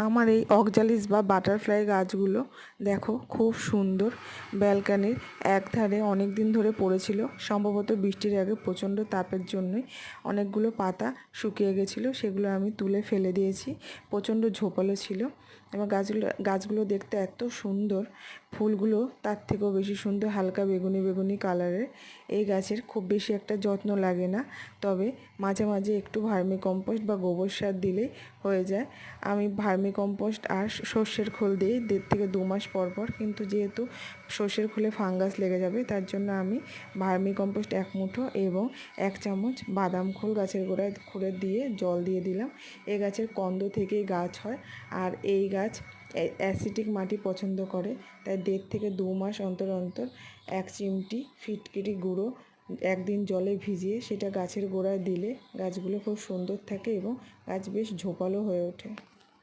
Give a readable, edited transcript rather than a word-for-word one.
আমার এই অক্সালিস বা বাটারফ্লাই গাছগুলো দেখো খুব সুন্দর। ব্যালকানির একধারে অনেক দিন ধরে পড়েছিল, সম্ভবত বৃষ্টির আগে প্রচণ্ড তাপের জন্যই অনেকগুলো পাতা শুকিয়ে গেছিলো, সেগুলো আমি তুলে ফেলে দিয়েছি। প্রচণ্ড ঝোপালো ছিল এবং গাছগুলো দেখতে এত সুন্দর, ফুলগুলো তার থেকেও বেশি সুন্দর, হালকা বেগুনি বেগুনি কালারের। এই গাছের খুব বেশি একটা যত্ন লাগে না, তবে মাঝে মাঝে একটু ভার্মি কম্পোস্ট বা গোবর সার দিলেই হয়ে যায়। আমি ভার্মি কম্পোস্ট আর সর্ষের খোল দিই 1.5 থেকে 2 মাস পর পর, কিন্তু যেহেতু সর্ষের খোলে ফাঙ্গাস লেগে যাবে তার জন্য আমি ভার্মি কম্পোস্ট 1 মুঠো এবং 1 চামচ বাদাম খোল গাছের গোড়ায় খুঁড়ে দিয়ে জল দিয়ে দিলাম। এই গাছের কন্দ থেকেই গাছ হয়, আর এই গাছ অ্যাসিডিক মাটি পছন্দ করে, তাই 1.5 থেকে 2 মাস অন্তর অন্তর 1 চিমটি ফিটকিরি গুঁড়ো একদিন জলে ভিজিয়ে সেটা গাছের গোড়ায় দিলে গাছগুলো খুব সুন্দর থাকে এবং গাছ বেশ ঝোপালো হয়ে ওঠে।